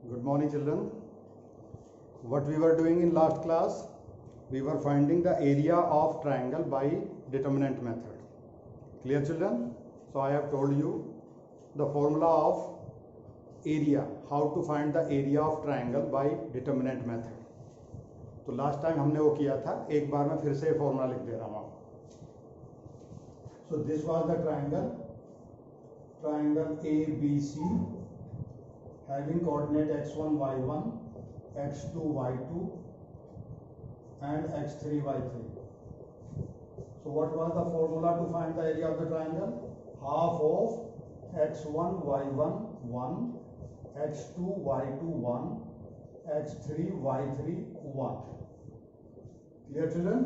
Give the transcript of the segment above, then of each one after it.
Good morning, children. What we were doing in last class, we were finding the area of triangle by determinant method. Clear, children? So I have told you the formula of area, how to find the area of triangle by determinant method. तो last time हमने वो किया था, एक बार मैं फिर से formula लिख दे रहा हूँ आपको. So this was the triangle ABC having coordinate x1 y1, x2 y2 and x3 y3. So what was the formula to find the area of the triangle? Half of x1 y1 1, x2 y2 1, x3 y3 1. Clear, children?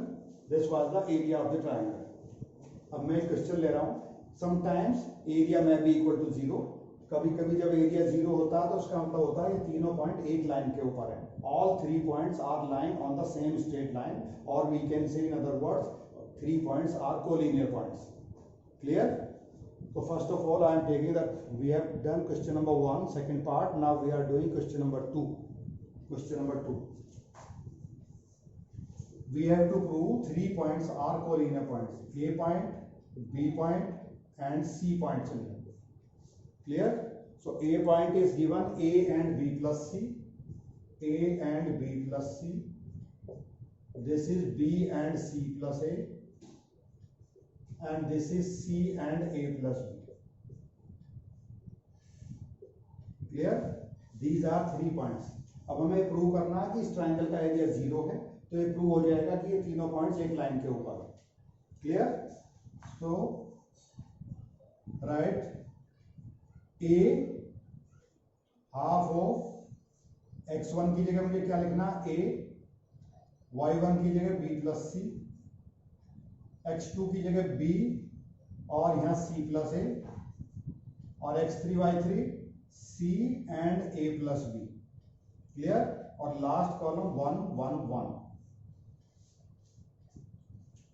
This was the area of the triangle. अब मैं एक question ले रहा हूँ. Sometimes area में भी equal to zero. कभी कभी जब एरिया जीरो होता है तो उसका मतलब होता है ये तीनों पॉइंट एक लाइन के ऊपर है. All 3 points are lying on the same straight line, और we can say in other words 3 points are collinear points. Clear? So first of all, I am taking that we have done question number 1, second part. Now we are doing question number 2. Question number 2. We have to prove 3 points are collinear points. A point, B point, and C point. Clear? So A point is given A and B plus C. A and B plus C. This is B and C plus A. And this is C and A plus B. Clear? These are 3 points. अब हमें prove करना है कि इस triangle का area 0 है, तो ये प्रूव हो जाएगा कि ये तीनों पॉइंट्स एक लाइन के ऊपर है. Clear? So right A half of x1 की जगह मुझे क्या लिखना है? A, y1 की जगह B प्लस C, x2 की जगह B और यहाँ C प्लस A, और x3 y3 C and A plus B. Clear? और लास्ट कॉलम 1 1 1.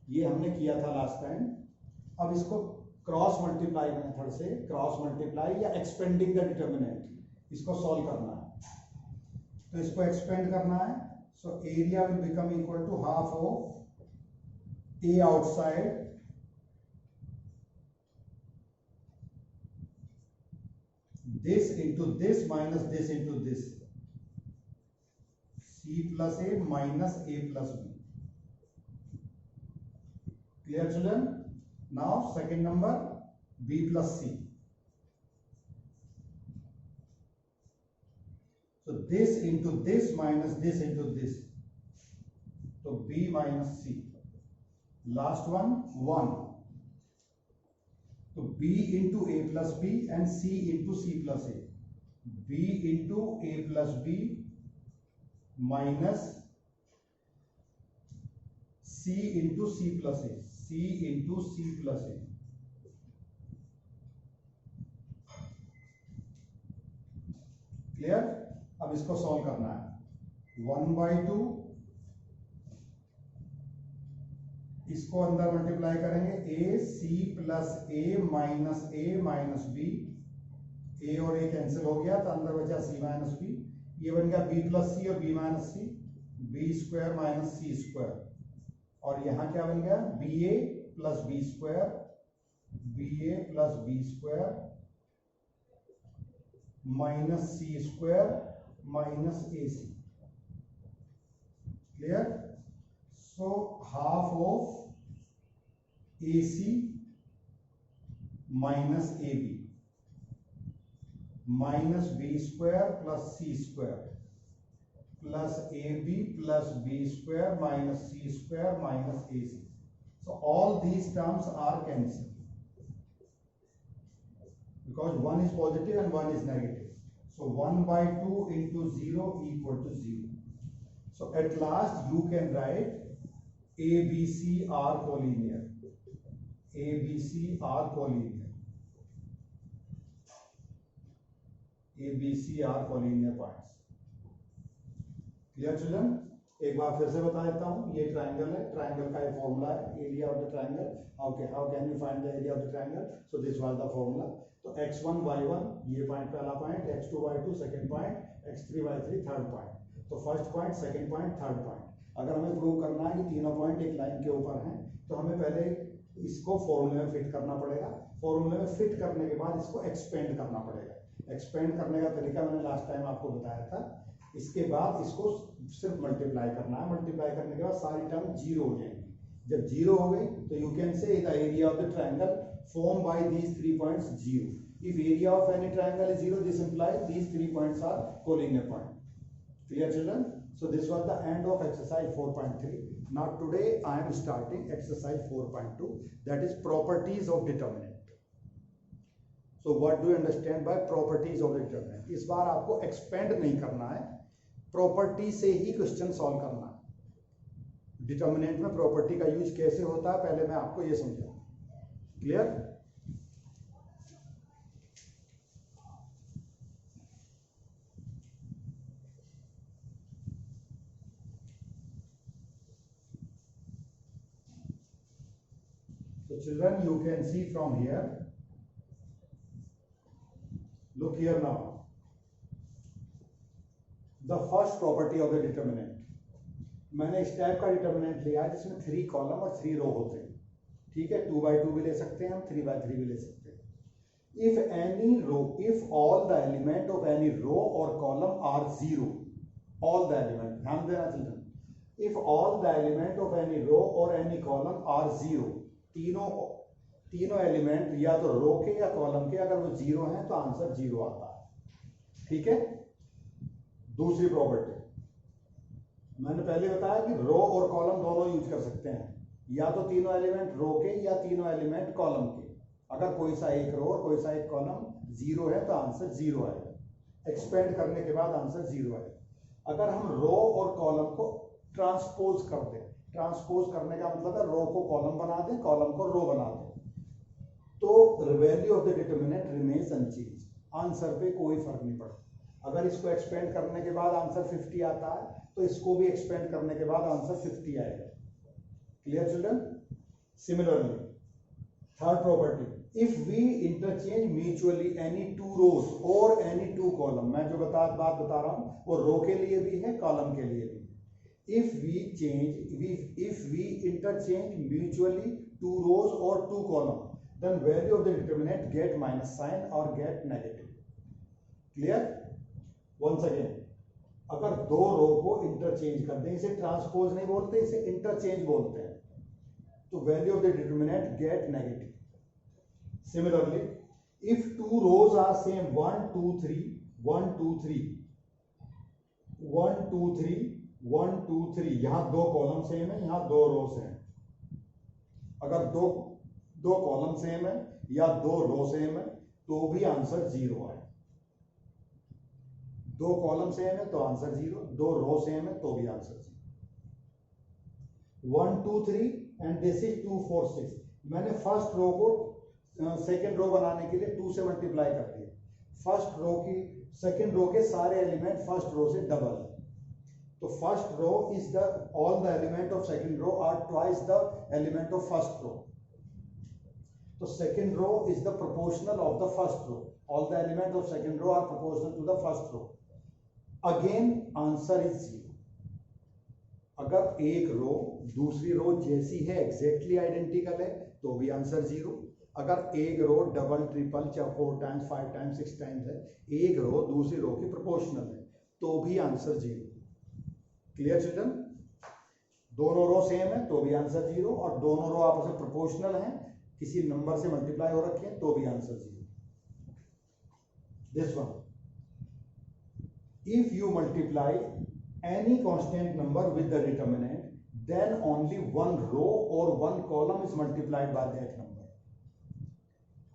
ये हमने किया था लास्ट टाइम. अब इसको क्रॉस मल्टीप्लाई मेथड से, क्रॉस मल्टीप्लाई या एक्सपेंडिंग द डिटर्मिनेंट, इसको सॉल्व करना है. तो इसको एक्सपेंड करना है. So area will become equal to half of A outside this into this minus this into this, C plus A minus A plus B. Clear, children? Now second number, B plus C. So this into this minus this into this, so B minus C. Last one 1. So B into A plus B and C into C plus A. B into A plus B minus C into C plus A. C into C plus A. Clear? अब इसको solve करना है. 1/2 इसको अंदर multiply करेंगे. A C plus A minus B. A और A cancel हो गया तो अंदर बचा C माइनस B. ये बन गया B प्लस C और B minus C. B square minus C square. और यहाँ क्या बन गया? BA plus B square, BA plus B square minus C square minus AC. Clear? So half of AC minus AB minus B square plus C square plus AB plus B square minus C square minus AC. So all these terms are cancelled because one is positive and one is negative. So 1/2 into 0 equal to 0. So at last you can write ABC are collinear. ABC are collinear. ABC are collinear points. Clear, children? एक बार फिर से बता देता हूँ. ये triangle है, triangle का ये फॉर्मूला है, area of the triangle. How can you find the area of the triangle? So this was the formula. तो x1 y1 ये पॉइंट पहला point, x2 y2 second point, x3 y3 third point. तो first point, second point, third point. अगर हमें prove करना है कि तीनों पॉइंट एक लाइन के ऊपर हैं तो हमें पहले इसको फॉर्मूले में फिट करना पड़ेगा। फॉर्मूले में फिट करने के बाद इसको एक्सपेंड करना पड़ेगा। एक्सपेंड करने का तरीका मैंने लास्ट टाइम आपको बताया था। इसके बाद इसको सिर्फ मल्टीप्लाई करना है। मल्टीप्लाई करने के बाद सारी टर्म जीरो हो जाएंगी। जब जीरो हो गई तो you can say the area of the triangle formed by these 3 points zero. If area of any triangle is zero, this implies these 3 points are collinear point. Clear, children? So this was the end of exercise 4.3. Now today I am starting exercise 4.2, that is properties of determinant. So what do you understand by properties of the determinant? इस बार आपको expand नहीं करना है, property से ही question solve करना है। determinant में property का use कैसे होता है पहले मैं आपको ये समझाऊँ। Clear? So children, you can see from here. Look here now. The first property of the determinant. मैंने इस टाइप का डिटर्मिनेंट लिया है जिसमें 3 कॉलम और 3 रो होते हैं। ठीक है, 2 by 2 भी ले सकते हैं हम, 3 by 3 भी ले सकते हैं। If any row, if all the element of any row or column are zero, all the element, ध्यान देना children, if all the element of any row or any column are zero, तीनों element या तो रो के या column के अगर वो जीरो हैं तो आंसर जीरो आता है। ठीक है, दूसरी प्रॉपर्टी मैंने पहले बताया कि रो और कॉलम दोनों यूज कर सकते हैं, या तो तीनों एलिमेंट रो के या तीनों एलिमेंट कॉलम के। अगर कोई सा एक रो और कोई सा एक कॉलम जीरो है तो आंसर जीरो आएगा। एक्सपेंड करने के बाद आंसर जीरो आएगा। अगर हम रो और कॉलम को ट्रांसपोज कर दें, ट्रांसपोज करने का मतलब है रो को कॉलम बना दें, कॉलम को रो बना दें, तो value of the determinant remains unchange, answer पे कोई फर्क नहीं पड़ता। अगर इसको एक्सपेंड करने के बाद आंसर 50 आता है तो इसको भी एक्सपेंड करने के बाद आंसर 50 आएगा। Clear, children? Similarly, third property, if we interchange mutually any 2 rows or any 2 column, मैं जो बात बता रहा हूँ वो रो के लिए भी है, कॉलम के लिए भी है। If we interchange mutually 2 rows or 2 column, then value of the determinant get minus sign or get negative. Clear? Once again, अगर 2 रो को इंटरचेंज कर दें, इसे ट्रांसपोज नहीं बोलते, इसे इंटरचेंज बोलते हैं, तो value of the determinant get negative. Similarly, if 2 rows are same 1 2 3 1 2 3 1 2 3 1 2 3, यहां 2 कॉलम सेम है, यहां 2 रो सेम है। अगर दो कॉलम सेम है या 2 रो सेम है तो भी आंसर जीरो है। 2 कॉलम सेम है तो आंसर जीरो, 2 रो सेम है तो भी answer zero. 1 2 3 and this is 2 4 6। मैंने फर्स्ट रो को सेकंड रो बनाने के लिए 2 से मल्टीप्लाई कर दिया। फर्स्ट रो की सेकंड रो के सारे एलिमेंट फर्स्ट रो से डबल है, तो first row is the all the element of second row are twice the element of first row. तो second row is the proportional of the first row, all the element of second row are proportional to the first row. Again answer is zero. अगर एक रो दूसरी रो जैसी है, exactly identical है, तो भी answer zero. अगर एक row double triple 4 times 5 times 6 times है, एक रो दूसरी रो की प्रोपोर्शनल है, तो भी आंसर जीरो। Clear children? दोनों रो सेम है तो भी आंसर जीरो, और दोनों रो आपस में प्रोपोर्शनल हैं, किसी नंबर से मल्टीप्लाई हो रखे हैं, तो भी answer zero. This one, if you multiply any constant number with the determinant, then only one row or one column is multiplied by that number.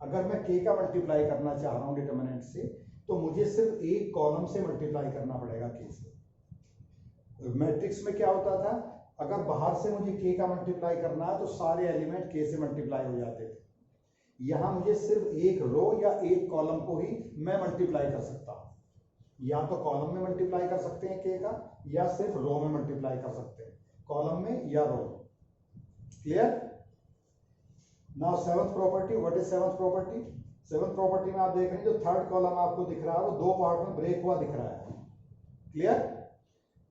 अगर मैं k का मल्टीप्लाई करना चाह रहा हूं डिटरमिनेंट से, तो मुझे सिर्फ एक कॉलम से मल्टीप्लाई करना पड़ेगा k से। मैट्रिक्स में क्या होता था, अगर बाहर से मुझे k का मल्टीप्लाई करना है तो सारे एलिमेंट k से मल्टीप्लाई हो जाते थे। यहां मुझे सिर्फ एक रो या एक कॉलम को ही मैं मल्टीप्लाई कर सकता हूं, या तो कॉलम में मल्टीप्लाई कर सकते हैं k का, या सिर्फ रो में मल्टीप्लाई कर सकते हैं, कॉलम में या रो में। Clear? Now seventh property, what is seventh property? Seventh property में आप देख रहे हैं जो थर्ड कॉलम आपको दिख रहा है वो दो पार्ट में ब्रेक हुआ दिख रहा है, क्लियर।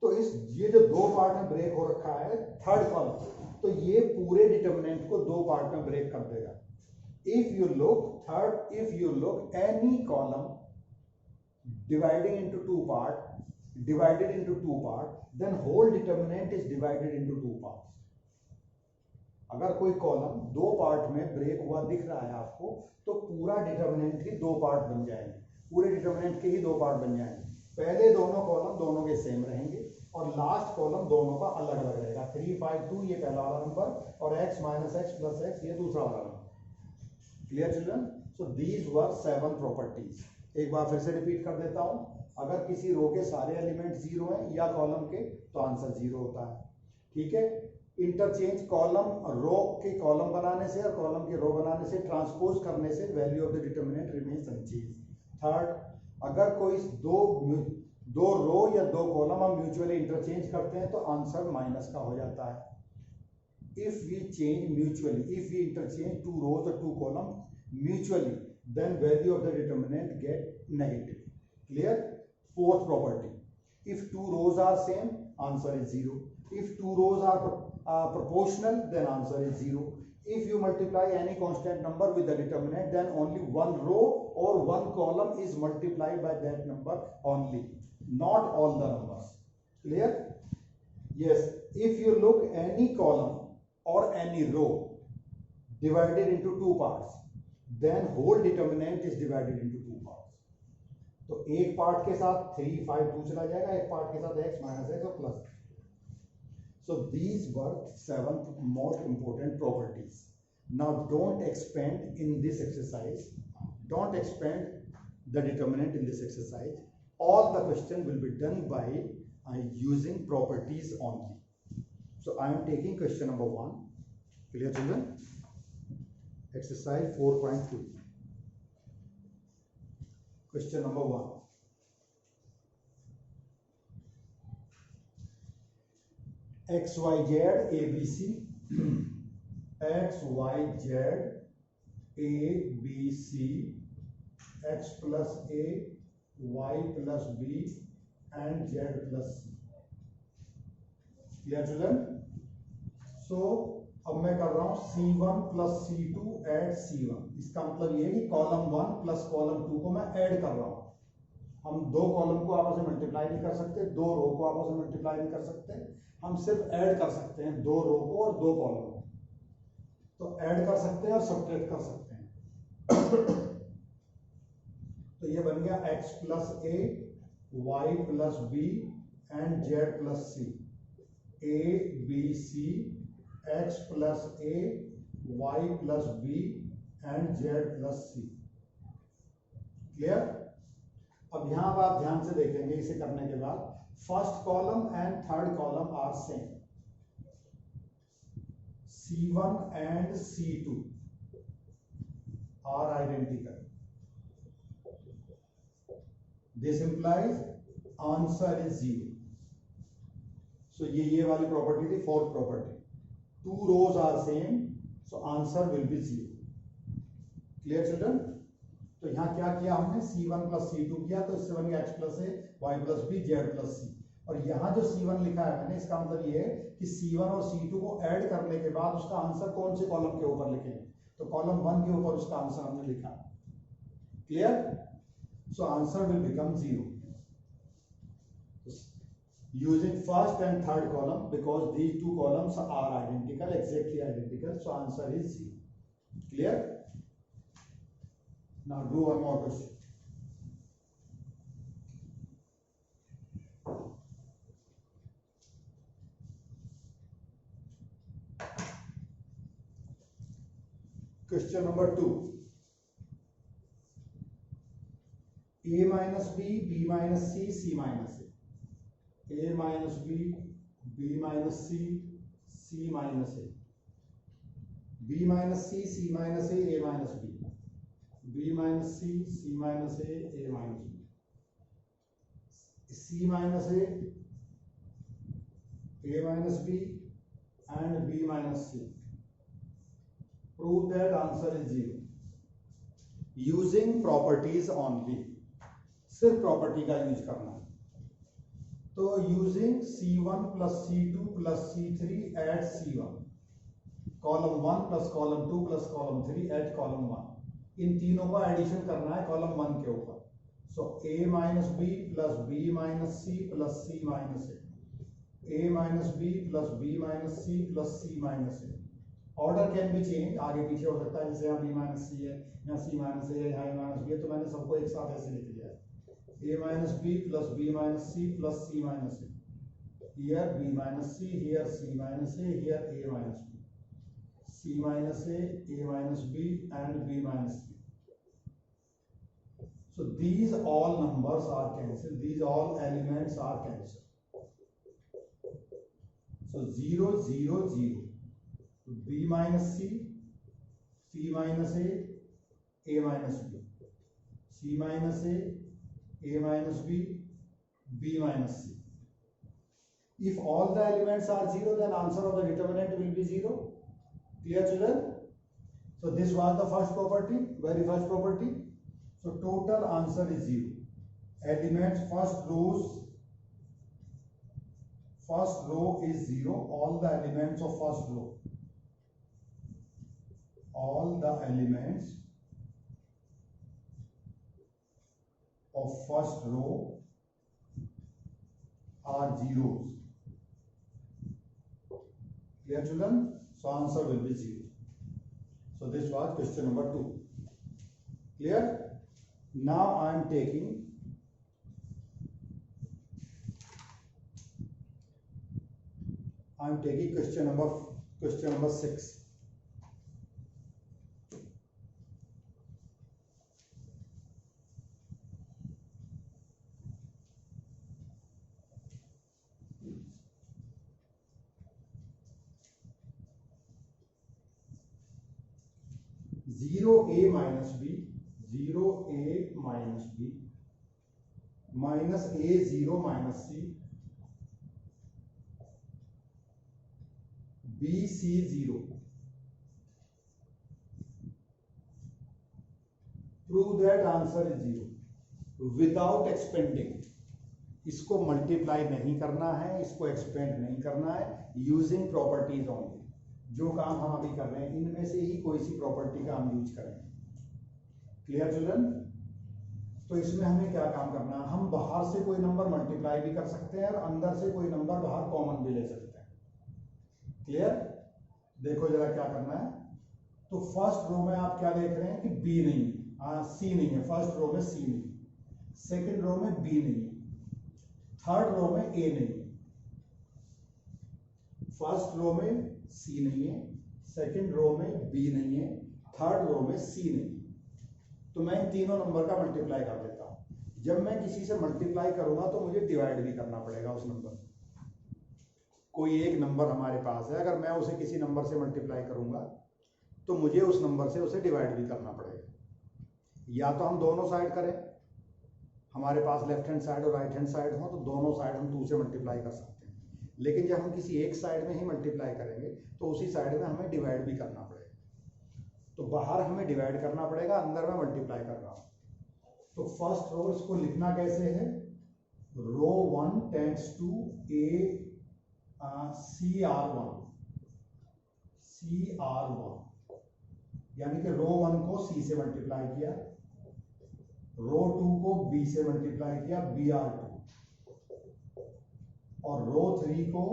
तो ये जो दो पार्ट में ब्रेक हो रखा है थर्ड कॉलम, तो ये पूरे डिटर्मिनेंट को दो पार्ट में ब्रेक कर देगा। If you look any column divided into two part, then whole determinant is divided into two parts. अगर कोई कॉलम दो पार्ट में ब्रेक हुआ दिख रहा है आपको, तो पूरा डिटर्मिनेंट ही दो पार्ट बन जाएंगे, पूरे डिटर्मिनेंट के ही दो पार्ट बन जाएंगे। पहले दोनों कॉलम दोनों के सेम रहेंगे और लास्ट कॉलम दोनों का अलग अलग रहेगा। 3, 5, 2 ये पहला वाला नंबर और x minus x plus x ये दूसरा वाला number. Clear children? So these were 7 properties. एक बार फिर से रिपीट कर देता हूं, अगर किसी रो के सारे एलिमेंट जीरो हैं या कॉलम के, तो आंसर जीरो होता है, ठीक है। इंटरचेंज कॉलम रो के कॉलम बनाने से और कॉलम के रो बनाने से, ट्रांसपोज करने से value of the determinant remains unchanged. Third, अगर कोई दो रो या दो कॉलम हम म्यूचुअली इंटरचेंज करते हैं तो आंसर माइनस का हो जाता है। If we interchange two rows और two column mutually, then value of the determinant get negative. Clear? Fourth property, if two rows are same, answer is 0. If two rows are proportional, then answer is 0. If you multiply any constant number with the determinant, then only one row or one column is multiplied by that number only, not all the numbers. Clear? Yes, if you look any column or any row divided into two parts, then whole determinant is divided into two parts. तो एक part के साथ 3, 5, 2 चला जाएगा, एक part के साथ x minus x और plus. So these were 7 most important properties. Now don't expand in this exercise. Don't expand the determinant in this exercise. All the question will be done by using properties only. So I am taking question number 1. Clear children? Exercise 4.2. Question number 1. XYZ ABC XYZ ABC X plus A Y plus B and Z plus C. Clear children? So अब मैं कर रहा हूं C1 plus C2 add C1। इसका मतलब ये है कि कॉलम 1 प्लस कॉलम 2 को मैं ऐड कर रहा हूं। हम दो कॉलम को आपस में मल्टीप्लाई नहीं कर सकते, दो रो को आपस में मल्टीप्लाई नहीं कर सकते, हम सिर्फ ऐड कर सकते हैं दो रो को और दो कॉलम को। तो ऐड कर सकते हैं और सब्ट्रैक्ट कर सकते हैं। तो ये बन गया x plus A y plus B and Z plus C। A B C x plus A y plus B and Z plus C। Clear? अब यहां आप ध्यान से देखेंगे, इसे करने के बाद first column and third column are same, C1 and C2 are identical. This implies answer is 0. So ये वाली प्रॉपर्टी थी fourth property. Two rows are same, so answer will be 0. Clear children? तो यहाँ क्या किया हमने, C1 प्लस C2 किया, तो इससे बन गया x plus A y plus B Z plus C। और यहाँ जो C1 लिखा है मैंने, इसका मतलब ये है कि C1 और C2 को ऐड करने के बाद उसका आंसर कौन से कॉलम के ऊपर लिखेंगे, तो कॉलम 1 के ऊपर उसका आंसर हमने लिखा। Clear? So answer will become 0 using first and third column because these two columns are identical, exactly identical, so answer is 0. Clear? Now do one more question. Question number 2. A minus B, B minus C, C minus A. A minus B, B minus C, C minus A. B minus C, C minus A, A minus B. B minus C, C minus A, A minus B. C minus A, A minus B, and B minus C. Prove that answer is 0. Using properties only, सिर्फ property का use करना। तो using C1 plus C2 plus C3 at C1, column 1 plus column 2 plus column 3 at column 1, इन तीनों का addition करना है column 1 के ऊपर। So A minus B plus B minus C plus C minus A minus B plus B minus C plus C minus A। Order can be change, आगे पीछे हो सकता है, जैसे यहाँ B माइनस C है, यहाँ C माइनस A है, यहाँ A माइनस B है, तो मैंने सबको एक साथ ऐसे लिख दिया है, A minus B plus B minus C plus C minus A. Here B minus C, here C minus A, here A minus B. C minus A minus B, and B minus C. So these all numbers are cancelled. These all elements are cancelled. So 0, 0, 0. So B minus C, C minus A minus B. C minus A minus B, B minus C. If all the elements are 0, then answer of the determinant will be 0. Clear, children? So this was the first property, very first property. So total answer is 0. Elements, first row is 0. All the elements of first row. All the elements of first row are zeros. Clear, children? So answer will be 0. So this was question number 2. Clear? Now I am taking question number 6. A minus B, 0A minus B, minus A0 minus C, BC0. Prove that answer is 0 without expanding. इसको multiply नहीं करना है, इसको expand नहीं करना है, using properties only. जो काम हम अभी कर रहे हैं इनमें से ही कोई सी प्रॉपर्टी का हम यूज करेंगे। Clear children? तो इसमें हमें क्या काम करना है, हम बाहर से कोई नंबर मल्टीप्लाई भी कर सकते हैं और अंदर से कोई नंबर बाहर कॉमन भी ले सकते हैं। क्लियर? देखो जरा क्या करना है। तो फर्स्ट रो में आप क्या देख रहे हैं कि बी नहीं है, सी नहीं है, फर्स्ट रो में सी नहीं है, सेकेंड रो में बी नहीं है, थर्ड रो में ए नहीं है, फर्स्ट रो में सी नहीं है, सेकेंड रो में बी नहीं है, थर्ड रो में सी नहीं है। तो मैं इन तीनों नंबर का मल्टीप्लाई कर देता हूं। जब मैं किसी से मल्टीप्लाई करूंगा तो मुझे डिवाइड भी करना पड़ेगा उस नंबर। कोई एक नंबर हमारे पास है, अगर मैं उसे किसी नंबर से मल्टीप्लाई करूंगा तो मुझे उस नंबर से उसे डिवाइड भी करना पड़ेगा। या तो हम दोनों साइड करें, हमारे पास लेफ्ट हैंड साइड और राइट हैंड साइड हो तो दोनों साइड हम 2 से मल्टीप्लाई कर सकते हैं। लेकिन जब हम किसी एक साइड में ही मल्टीप्लाई करेंगे तो उसी साइड में हमें डिवाइड भी करना पड़ेगा। तो बाहर हमें डिवाइड करना पड़ेगा, अंदर में मल्टीप्लाई कर रहा हूं। तो फर्स्ट रो इसको लिखना कैसे है, रो 1 टेंड्स टू ए CR1, यानी कि रो 1 को C से मल्टीप्लाई किया, रो 2 को B से मल्टीप्लाई किया BR2, और रो 3 को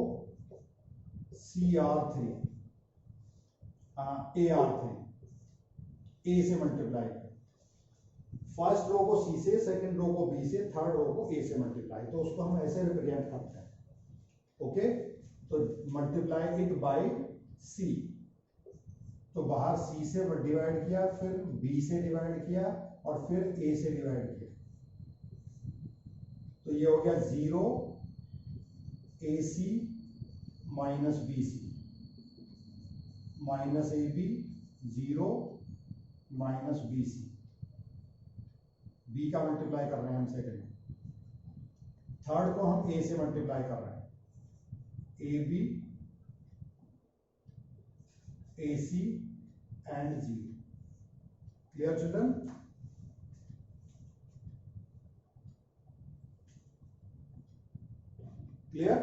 CR3 AR3 A से मल्टीप्लाई किया। फर्स्ट रो को C से, सेकंड रो को B से, थर्ड रो को A से मल्टीप्लाई, तो उसको हम ऐसे रिप्रेजेंट करते हैं। ओके, तो मल्टीप्लाई इट बाय C, तो बाहर C से डिवाइड किया, फिर B से डिवाइड किया और फिर A से डिवाइड किया। तो ये हो गया 0 AC minus BC minus AB 0 minus BC, B का मल्टीप्लाई कर रहे हैं हम सेकंड, थर्ड को हम A से मल्टीप्लाई कर रहे हैं, AB AC and 0। Clear children? Clear?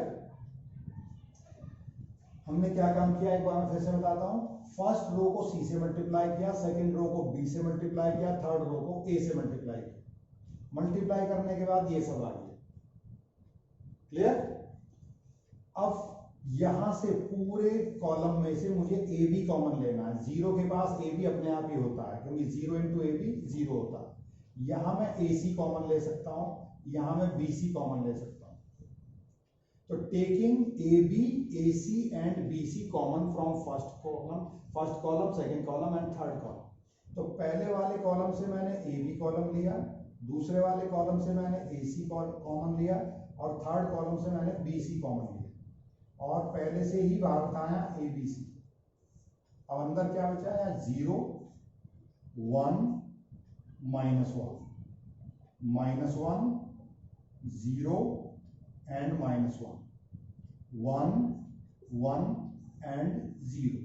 हमने क्या काम किया एक बार मैं फिर से बताता हूं। फर्स्ट रो को सी से मल्टीप्लाई किया, सेकंड रो को बी से मल्टीप्लाई किया, थर्ड रो को ए से मल्टीप्लाई किया। मल्टीप्लाई करने के बाद ये सब आ गया। क्लियर? अब यहां से पूरे कॉलम में से मुझे ए बी कॉमन लेना है। जीरो के पास ए बी अपने आप ही होता है, क्योंकि zero into A B zero होता है। यहां मैं ए सी कॉमन ले सकता हूं, यहां मैं बी सी कॉमन ले सकता हूं। तो taking A B, A C and B C common from first column, second column and third column. तो पहले वाले कॉलम से मैंने ए बी कॉलम लिया, दूसरे वाले कॉलम से मैंने ए सी कॉमन लिया, और थर्ड कॉलम से मैंने बी सी कॉमन लिया, और पहले से ही बाहर उठाया ए बी सी। अब अंदर क्या बचा है? 0 1 -1 -1 0 and -1 1 1 and 0.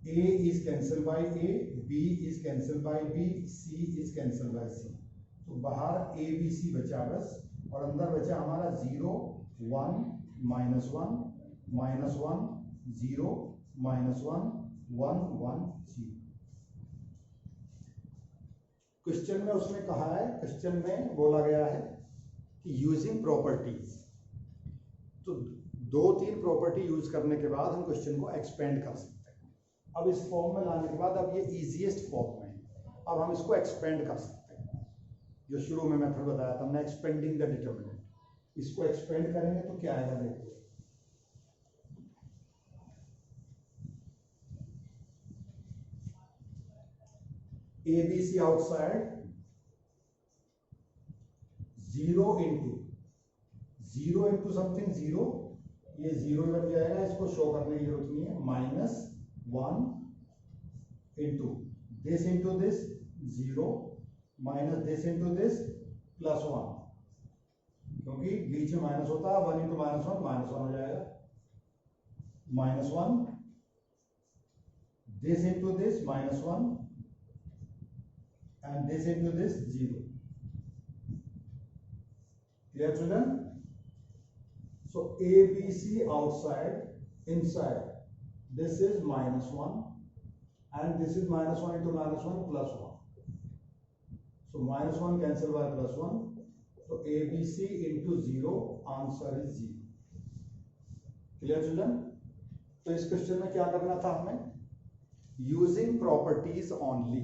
A is cancelled by A, B is cancelled by B, C is cancelled by C. तो बाहर A B C बचा बस, और अंदर बचा हमारा 0 1 -1 -1 0 -1 1 1 0। क्वेश्चन में उसने कहा है, क्वेश्चन में बोला गया है कि यूजिंग प्रॉपर्टीज, तो 2-3 प्रॉपर्टी यूज करने के बाद हम क्वेश्चन को एक्सपेंड कर सकते हैं। अब इस फॉर्म में लाने के बाद अब ये इजीएस्ट फॉर्म में है, अब हम इसको एक्सपेंड कर सकते हैं। जो शुरू में मेथड बताया था हमने, एक्सपेंडिंग द डिटरमिनेंट, इसको एक्सपेंड करेंगे तो क्या आएगा देखो। A B C outside 0 into something 0, ये 0 बन जाएगा, इसको शो करने की जरूरत नहीं है। -1 into this 0 minus this into this +1, क्योंकि बीच में माइनस होता है। 1 इंटू -1 -1 हो जाएगा। -1 this into this -1 and this into this 0. Clear children? So A B C outside, inside this is -1 and this is -1 into -1 +1. So -1 cancel by +1, so A B C into 0, answer is 0. Clear children? तो इस question में क्या करना था हमें? Using properties only,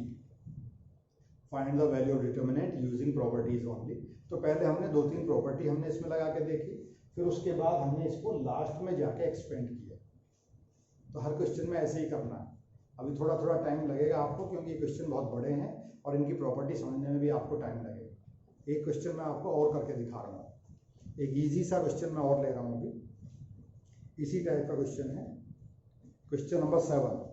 find the value of determinant using properties only. तो पहले हमने 2-3 प्रॉपर्टी हमने इसमें लगा के देखी, फिर उसके बाद हमने इसको लास्ट में जाके एक्सपेंड किया। तो हर क्वेश्चन में ऐसे ही करना है। अभी थोड़ा थोड़ा टाइम लगेगा आपको, क्योंकि ये क्वेश्चन बहुत बड़े हैं और इनकी प्रॉपर्टी समझने में भी आपको टाइम लगेगा। एक क्वेश्चन मैं आपको और करके दिखा रहा हूँ, एक ईजी सा क्वेश्चन मैं और ले रहा हूँ अभी। इसी टाइप का क्वेश्चन है, question number 7।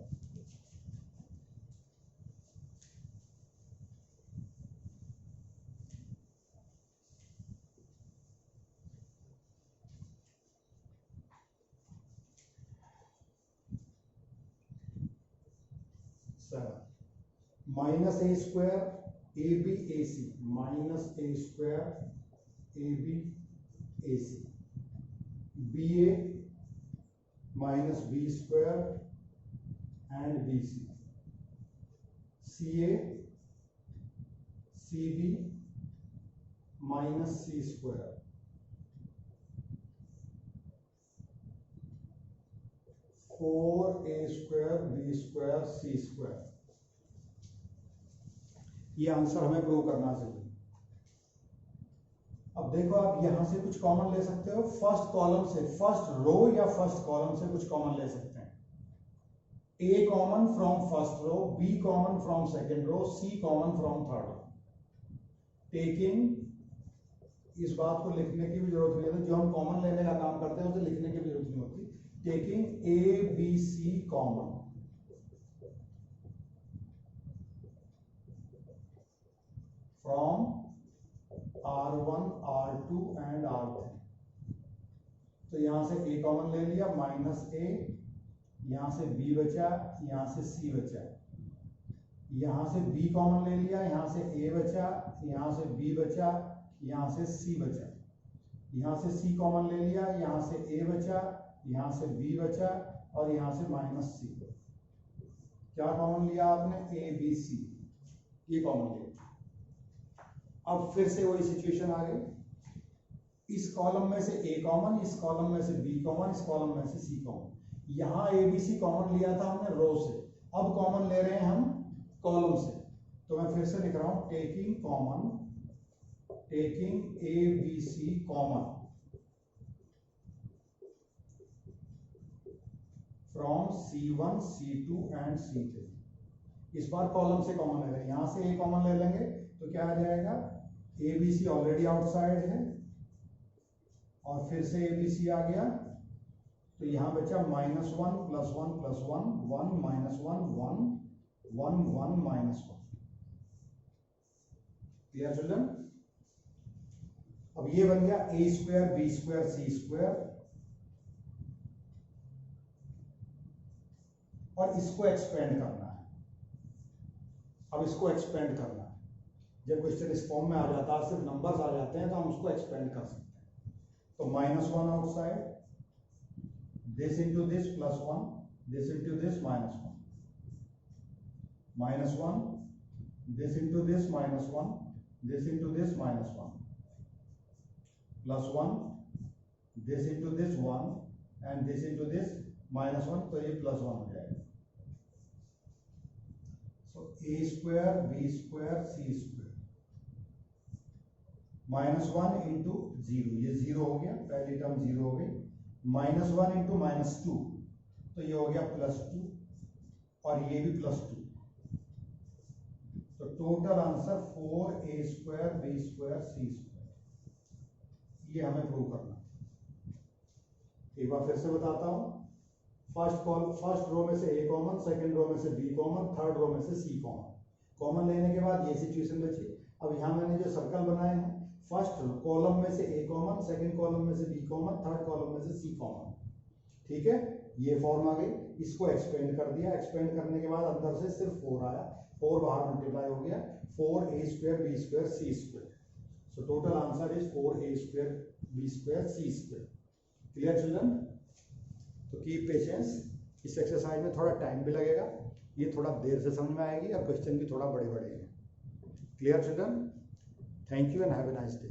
Minus A square A B A C, minus A square A B A C, B A minus B square and B C, C A C B minus C square, 4a square B square C square. ये answer हमें prove करना चाहिए। अब देखो, आप यहां से कुछ कॉमन ले सकते हो, फर्स्ट कॉलम से, फर्स्ट रो या फर्स्ट कॉलम से कुछ कॉमन ले सकते हैं। A common from first row, B common from second row, C common from third row. Taking, इस बात को लिखने की भी जरूरत नहीं होती, जो हम कॉमन लेने का काम करते हैं उसे लिखने की भी जरूरत नहीं होती। Taking A B C common from R1, R2 and R3, तो यहां से A कॉमन ले लिया, -A, यहां से B बचा, यहां से C बचा, यहां से B कॉमन ले लिया, यहां से A बचा, यहां से B बचा, यहां से C बचा, यहाँ से c कॉमन ले लिया, यहाँ से a बचा, यहाँ से b बचा और यहाँ से -c। क्या कॉमन लिया आपने? a b c, ये कॉमन लिया। अब फिर से वही सिचुएशन आ गई, इस कॉलम में से a कॉमन, इस कॉलम में से b कॉमन, इस कॉलम में से c कॉमन। यहाँ a b c कॉमन लिया था हमने रो से, अब कॉमन ले रहे हैं हम कॉलम से। तो मैं फिर से लिख रहा हूं taking common, taking a b c common from c1 c2 and c3। इस बार कॉलम से कॉमन ले रहे हैं, यहां से a कॉमन ले लेंगे तो क्या आ जाएगा? a b c already outside है और फिर से a b c आ गया, तो यहां बचा -1 + 1 + 1 1 -1 1 1 1 -1। Clear children? अब ये बन गया a² b² c² और इसको एक्सपेंड करना है। अब इसको एक्सपेंड करना है, जब क्वेश्चन इस फॉर्म में आ जाता है, सिर्फ नंबर्स आ जाते हैं, तो हम उसको एक्सपेंड कर सकते हैं। तो -1 outside, this into this +1, this into this -1, -1, this into this -1, this into this -1, +1, this into this 1 and this into this -1, तो ये +1 हो जाएगा। so a² b² c² -1 into 0, ये 0 हो गया, पहली टर्म 0 हो गई। -1 into -2, तो ये हो गया +2 और ये भी +2। तो total answer 4a² b² c²। ये हमें प्रूव करना। एक बार फिर से बताता हूं, फर्स्ट रो में से a कॉमन, सेकंड रो में से b कॉमन, थर्ड रो में से c कॉमन। कॉमन लेने के बाद ये सिचुएशन बची। अब यहां मैंने जो सर्कल बनाए हैं, फर्स्ट कॉलम में से a कॉमन, सेकंड कॉलम में से b कॉमन, थर्ड कॉलम में से c कॉमन। ठीक है, ये फॉर्म आ गई। इसको एक्सपेंड कर दिया, एक्सपेंड करने के बाद अंदर से सिर्फ 4 आया, 4 बाहर मल्टीप्लाई हो गया, 4a² b² c²। So total answer is 4a² b² c²। Clear children? तो कीप पेशेंस, इस एक्सरसाइज में थोड़ा टाइम भी लगेगा, ये थोड़ा देर से समझ में आएगी और क्वेश्चन भी थोड़ा बड़े बड़े हैं। Clear children? Thank you and have a nice day.